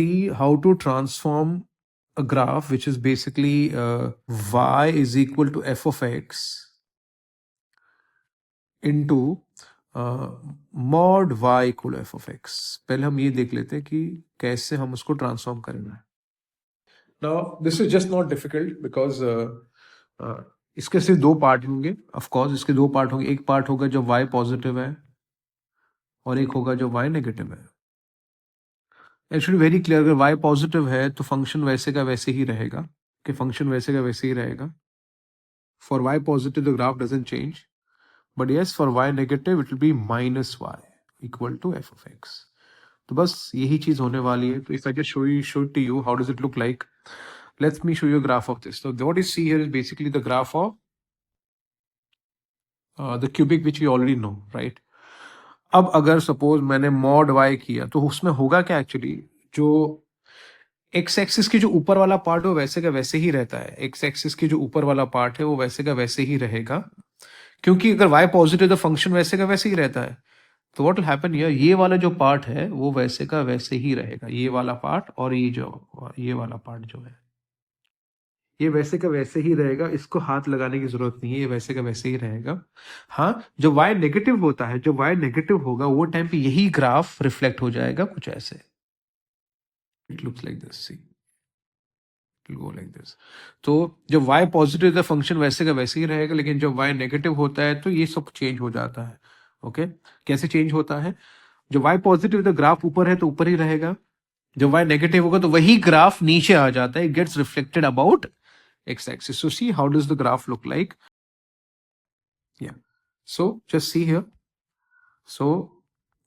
see how to transform a graph which is basically y is equal to f of x into mod y equal to f of x. पहले हम ये देख लेते हैं कि कैसे हम उसको ट्रांसफॉर्म करेंगे. Now this is just not difficult because इसके सिर्फ दो पार्ट होंगे. ऑफ कोर्स इसके दो पार्ट होंगे. एक पार्ट होगा जब y पॉजिटिव है और एक होगा जब y नेगेटिव है. एक्चुअली वेरी क्लियर, अगर y पॉजिटिव है तो फंक्शन वैसे का वैसे ही रहेगा. कि फंक्शन वैसे का वैसे ही रहेगा. For y positive the graph doesn't change, but yes for y negative it will be minus y equal to f of x. तो बस यही चीज होने वाली है. तो if I just show to you how does it look like, let's me show you graph of this. So what you see here is basically the graph of the cubic which we already know, right? अब अगर suppose मैंने mod y किया तो उसमें होगा क्या actually, जो x axis की जो ऊपर वाला पार्ट है वो वैसे का वैसे ही रहता है. एक्स एक्सिस की जो ऊपर वाला पार्ट है वो वैसे का वैसे ही रहेगा, क्योंकि अगर y पॉजिटिव तो फंक्शन वैसे का वैसे ही रहता है. तो व्हाट विल हैपन हियर, ये वाला जो पार्ट है वो वैसे का वैसे ही रहेगा. ये वाला पार्ट और ये वाला पार्ट जो है ये वैसे का वैसे ही रहेगा. इसको हाथ लगाने की जरूरत नहीं है, ये वैसे का वैसे ही रहेगा. हाँ, जब y नेगेटिव होता है, जब y नेगेटिव होगा वो टाइम पे यही ग्राफ रिफ्लेक्ट हो जाएगा कुछ ऐसे. It looks like this. See, it will go like this. तो जब y पॉजिटिव है फंक्शन वैसे का वैसे ही रहेगा, लेकिन जब y नेगेटिव होता है तो ये सब चेंज हो जाता है. ओके, कैसे चेंज होता है? जब y पॉजिटिव तो ग्राफ ऊपर है तो ऊपर ही रहेगा. जब y नेगेटिव होगा तो वही ग्राफ नीचे आ जाता है. It gets reflected about x axis. So see how does the graph look like? Yeah. So just see here. So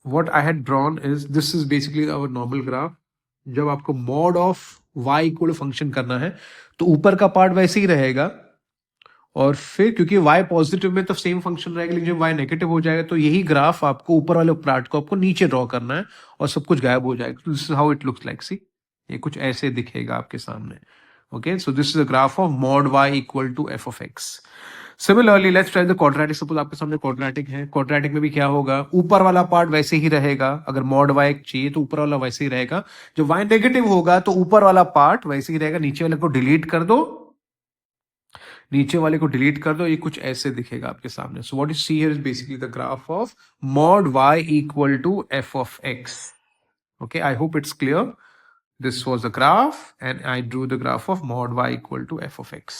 what I had drawn is, this is basically our normal graph. जब आपको mod of y equal function करना है तो ऊपर का part वैसे ही रहेगा, और फिर क्योंकि y पॉजिटिव में तो सेम फंक्शन रहेगा, लेकिन जब y नेगेटिव हो जाएगा तो यही ग्राफ आपको ऊपर वाले पार्ट को आपको नीचे ड्रॉ करना है और सब कुछ गायब हो जाएगा. This is how it looks like. See, ये कुछ ऐसे दिखेगा आपके सामने. Okay, so this is a graph of mod y equal to f of x. Similarly, let's try the quadratic. Suppose आपके सामने quadratic है. Quadratic में भी क्या होगा, ऊपर वाला पार्ट वैसे ही रहेगा. अगर mod y चाहिए तो ऊपर वाला वैसे ही रहेगा. जब y नेगेटिव होगा तो ऊपर वाला पार्ट वैसे ही रहेगा. नीचे वाले को डिलीट कर दो, नीचे वाले को डिलीट कर दो. ये कुछ ऐसे दिखेगा आपके सामने. So what you see here is basically the graph of mod y equal to f of x. Okay, I hope it's clear. This was the graph and I drew the graph of mod y equal to f of x.